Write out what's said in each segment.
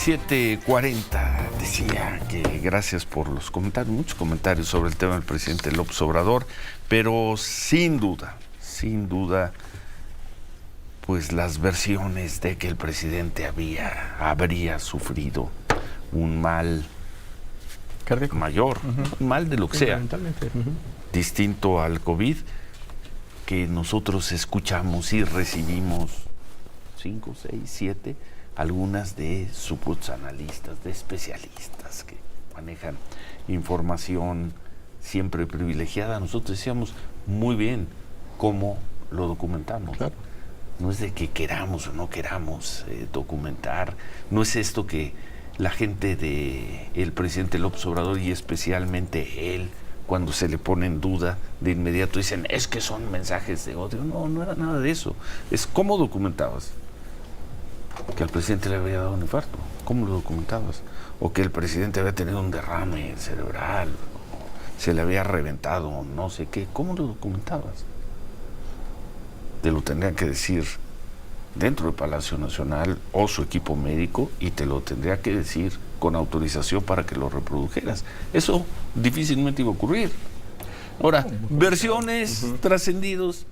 7:40, decía que gracias por los comentarios, muchos comentarios sobre el tema del presidente López Obrador, pero sin duda, pues las versiones de que el presidente habría sufrido un mal cardíaco mayor, un mal de lo que sea, distinto al COVID, que nosotros escuchamos y recibimos 5, 6, 7, algunas de supuestos analistas, de especialistas que manejan información siempre privilegiada. Nosotros decíamos muy bien cómo lo documentamos. Claro. No es de que queramos o no queramos documentar, no es esto que la gente del presidente López Obrador y especialmente él, cuando se le pone en duda, de inmediato dicen, es que son mensajes de odio. No, no era nada de eso. Es cómo documentabas que al presidente le había dado un infarto, cómo lo documentabas, o que el presidente había tenido un derrame cerebral, o se le había reventado, no sé qué, cómo lo documentabas. Te lo tendrían que decir dentro del Palacio Nacional o su equipo médico, y te lo tendría que decir con autorización para que lo reprodujeras. Eso difícilmente iba a ocurrir. Ahora, versiones, trascendidos,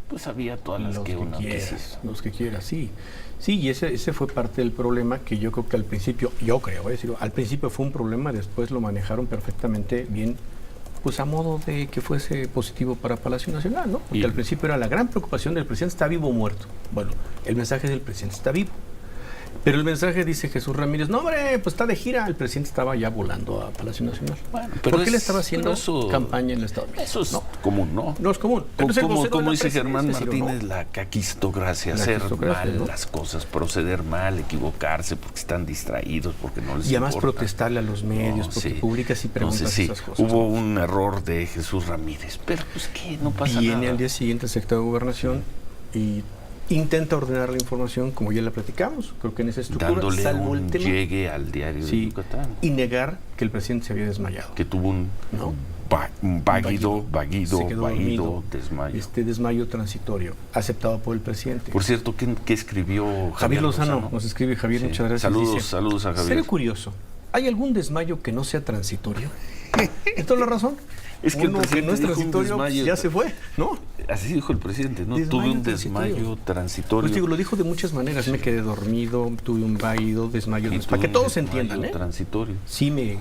pues había todas las que uno quisiera. Los que quieras, sí. Sí, y ese fue parte del problema que yo creo que al principio, al principio fue un problema, después lo manejaron perfectamente bien, pues a modo de que fuese positivo para Palacio Nacional, ¿no? Porque al principio era la gran preocupación del presidente, ¿está vivo o muerto? Bueno, el mensaje del presidente está vivo. Pero el mensaje dice Jesús Ramírez, no hombre, pues está de gira, el presidente estaba ya volando a Palacio Nacional. Bueno, porque él estaba haciendo campaña en el Estado de México. Eso es común, ¿no? No es común. Como dice Germán Martínez, la caquistocracia, hacer mal, ¿no?, las cosas, proceder mal, equivocarse porque están distraídos, porque no les importa. Y además protestarle a los medios, porque publicas y preguntas esas cosas. Hubo un error de Jesús Ramírez, pero pues que no pasa nada. Viene al día siguiente el secretario de Gobernación y intenta ordenar la información, como ya la platicamos, creo que en esa estructura, dándole salvo un el tema, llegue al diario de Yucatán. Y negar que el presidente se había desmayado. Que tuvo un vaguido desmayo. Desmayo transitorio, aceptado por el presidente. Por cierto, ¿qué escribió Javier Lozano? Nos escribe Javier, muchas gracias. Saludos a Javier. Sería curioso, ¿hay algún desmayo que no sea transitorio? ¿Es toda la razón? Es que uno que no es transitorio ya se fue, ¿no? Así dijo el presidente, ¿no? Tuve un desmayo transitorio. Pues digo, lo dijo de muchas maneras. Me quedé dormido, tuve un vaído, desmayo. Para que todos entiendan, ¿eh? Transitorio. Sí, me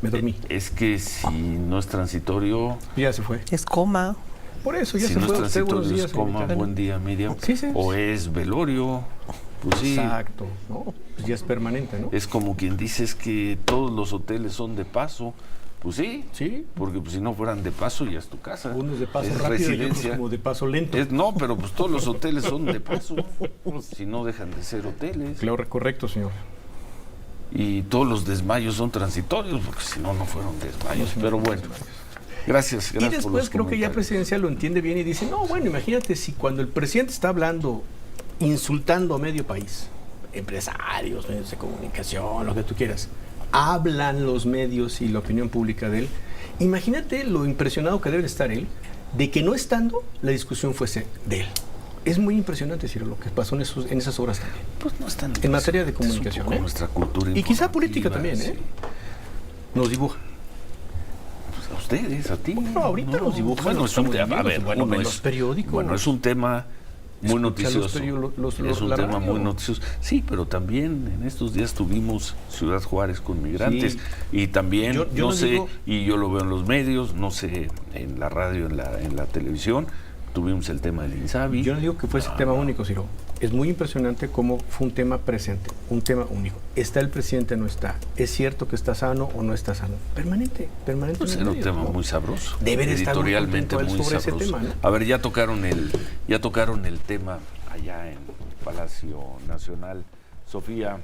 dormí. Es que si no es transitorio, ya se fue. Es coma. Por eso ya si se no fue. Es transitorio, es coma, buen día, Miriam. Sí. O es velorio. Pues sí. Exacto. No, pues ya es permanente, ¿no? Es como quien dice que todos los hoteles son de paso. Pues sí, porque pues, si no fueran de paso ya es tu casa. Unos de paso rápido y otros como de paso lento. No, pero pues todos los hoteles son de paso, si no dejan de ser hoteles. Claro, correcto, señor. Y todos los desmayos son transitorios, porque si no, no fueron desmayos. Pero bueno, gracias y después creo que ya Presidencial lo entiende bien y dice, no, bueno, imagínate si cuando el presidente está hablando, insultando a medio país, empresarios, medios de comunicación, lo que tú quieras, hablan los medios y la opinión pública de él. Imagínate lo impresionado que debe estar él de que no estando la discusión fuese de él. Es muy impresionante, Ciro, lo que pasó en esas obras también. Pues no están en materia de comunicación, nuestra cultura y quizá política también, nos dibuja. Pues a ustedes, a ti. Bueno, ahorita nos dibuja. Bueno, es un tema, los periódicos. Bueno, es un tema muy noticioso. Es un tema muy noticioso. Sí, pero también en estos días tuvimos Ciudad Juárez con migrantes. Sí. Y también, yo no sé, digo, y yo lo veo en los medios, no sé, en la radio, en la televisión, tuvimos el tema del INSABI. Yo no digo que fuese tema único, Ciro. Es muy impresionante cómo fue un tema presente, un tema único. ¿Está el presidente o no está? ¿Es cierto que está sano o no está sano? Permanente. Pues era un tema muy sabroso. Debe estar editorialmente muy sobre sabroso. Ese tema, ¿no? A ver, ya tocaron el tema allá en Palacio Nacional. Sofía,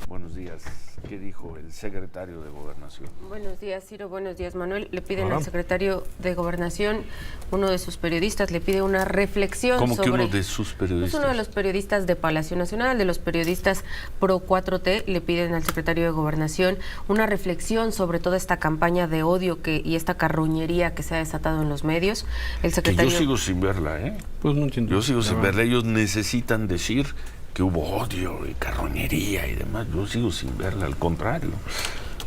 buenos días. ¿Qué dijo el secretario de Gobernación? Buenos días, Ciro. Buenos días, Manuel. Le piden al secretario de Gobernación, uno de sus periodistas, le pide una reflexión sobre... ¿Cómo que uno de sus periodistas? Es uno de los periodistas de Palacio Nacional, de los periodistas pro 4T, le piden al secretario de Gobernación una reflexión sobre toda esta campaña de odio y esta carroñería que se ha desatado en los medios. El secretario... Que yo sigo sin verla, ¿eh? Pues no entiendo. Yo sigo sin verla. Ellos necesitan decir que hubo odio y carroñería y demás. Yo sigo sin verla, al contrario.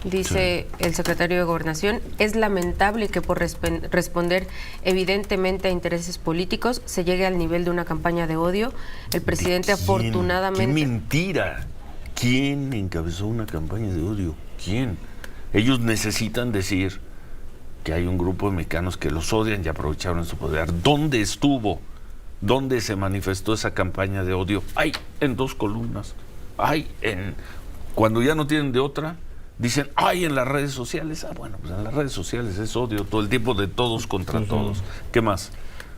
Dice el secretario de Gobernación, es lamentable que por responder evidentemente a intereses políticos se llegue al nivel de una campaña de odio. El presidente afortunadamente... ¡Qué mentira! ¿Quién encabezó una campaña de odio? ¿Quién? Ellos necesitan decir que hay un grupo de mexicanos que los odian y aprovecharon su poder. ¿Dónde estuvo? ¿Dónde se manifestó esa campaña de odio? ¡Ay! En 2 columnas. ¡Ay! Cuando ya no tienen de otra... Dicen, ¡ay! En las redes sociales. Bueno, pues en las redes sociales es odio todo el tiempo de todos contra todos. ¿Qué más?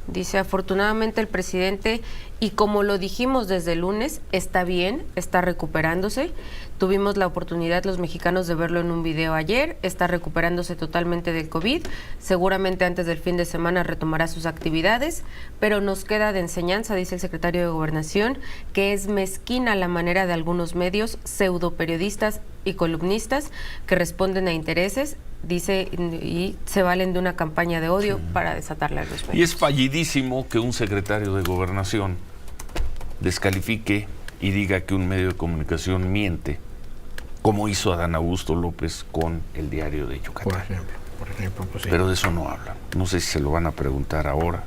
Dice, afortunadamente el presidente, y como lo dijimos desde el lunes, está bien, está recuperándose. Tuvimos la oportunidad los mexicanos de verlo en un video ayer, está recuperándose totalmente del COVID. Seguramente antes del fin de semana retomará sus actividades, pero nos queda de enseñanza, dice el secretario de Gobernación, que es mezquina la manera de algunos medios, pseudoperiodistas y columnistas que responden a intereses, dice, y se valen de una campaña de odio para desatarla a los medios. Y es fallidísimo que un secretario de Gobernación descalifique y diga que un medio de comunicación miente, como hizo Adán Augusto López con el Diario de Yucatán. Por ejemplo, pues sí. Pero de eso no hablan. No sé si se lo van a preguntar ahora.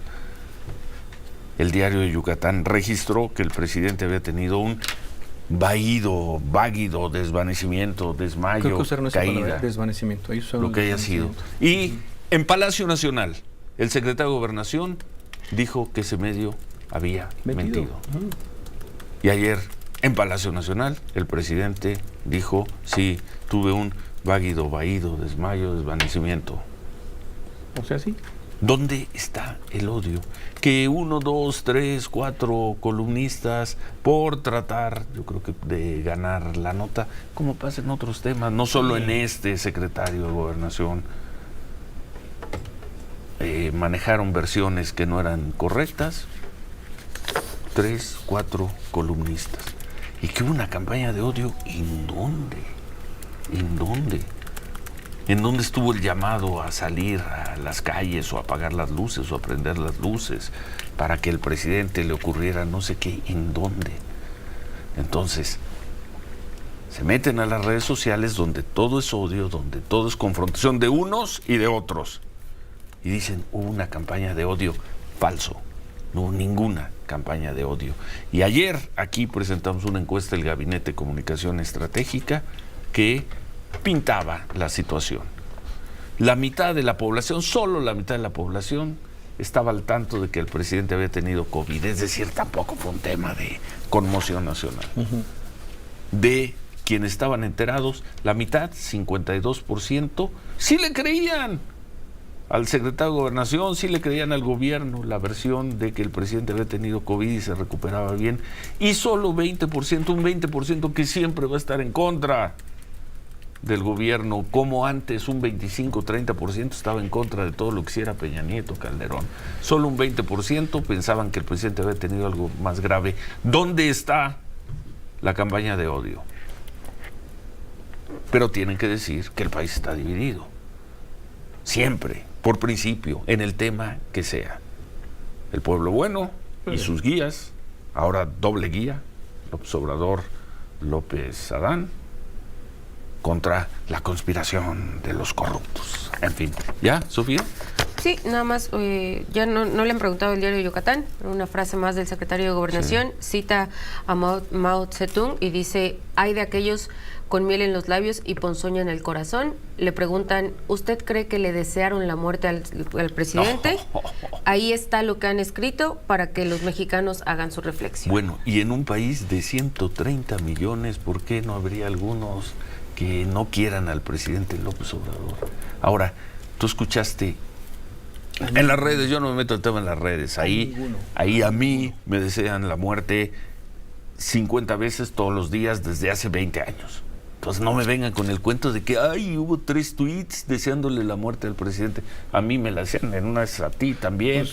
El Diario de Yucatán registró que el presidente había tenido un váguido, desvanecimiento, desmayo, creo que usaron esa caída, palabra, desvanecimiento. Ahí lo que haya sido. Y en Palacio Nacional, el secretario de Gobernación dijo que ese medio había mentido. Y ayer, en Palacio Nacional, el presidente dijo, sí, tuve un váguido, desmayo, desvanecimiento. O sea, sí. ¿Dónde está el odio? Que 1, 2, 3, 4 columnistas por tratar, yo creo que de ganar la nota, como pasa en otros temas, no solo en este secretario de Gobernación, manejaron versiones que no eran correctas, 3, 4 columnistas. Y que hubo una campaña de odio, ¿en dónde? ¿En dónde? ¿En dónde estuvo el llamado a salir a las calles o a apagar las luces o a prender las luces para que el presidente le ocurriera no sé qué? ¿En dónde? Entonces, se meten a las redes sociales donde todo es odio, donde todo es confrontación de unos y de otros. Y dicen, hubo una campaña de odio. Falso. No hubo ninguna campaña de odio. Y ayer aquí presentamos una encuesta del Gabinete de Comunicación Estratégica que pintaba la situación. La mitad de la población, solo la mitad de la población, estaba al tanto de que el presidente había tenido COVID. Es decir, tampoco fue un tema de conmoción nacional. De quienes estaban enterados, la mitad, 52%, sí le creían al secretario de Gobernación, sí le creían al gobierno la versión de que el presidente había tenido COVID y se recuperaba bien. Y solo 20%, un 20% que siempre va a estar en contra del gobierno, como antes un 25-30% estaba en contra de todo lo que hiciera Peña Nieto, Calderón. Solo un 20% pensaban que el presidente había tenido algo más grave. ¿Dónde está la campaña de odio? Pero tienen que decir que el país está dividido. Siempre, por principio, en el tema que sea. El pueblo bueno y sus guías, ahora doble guía, López Obrador, López Adán, contra la conspiración de los corruptos. En fin, ¿ya, Sofía? Sí, nada más, ya no le han preguntado el Diario de Yucatán, una frase más del secretario de Gobernación, cita a Mao Zedong y dice, hay de aquellos con miel en los labios y ponzoña en el corazón. Le preguntan, ¿usted cree que le desearon la muerte al presidente? Ahí está lo que han escrito para que los mexicanos hagan su reflexión. Bueno, y en un país de 130 millones, ¿por qué no habría algunos que no quieran al presidente López Obrador? Ahora, tú escuchaste en las redes, yo no me meto el tema en las redes, ahí a mí me desean la muerte 50 veces todos los días desde hace 20 años. Entonces no me vengan con el cuento de que hubo 3 tweets deseándole la muerte al presidente. A mí me la hacían en una vez a ti también,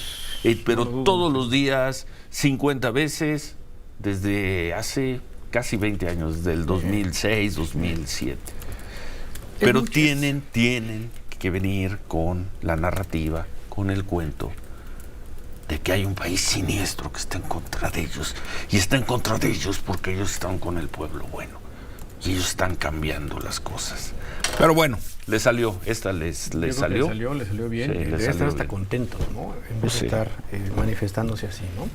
pero todos los días 50 veces desde hace casi 20 años, desde el 2006, 2007. Pero tienen que venir con la narrativa, con el cuento de que hay un país siniestro que está en contra de ellos. Y está en contra de ellos porque ellos están con el pueblo bueno. Y ellos están cambiando las cosas. Pero bueno, le salió. Esta les salió. Le salió bien. Sí, Debe estar hasta contentos, ¿no? En vez de estar manifestándose así, ¿no?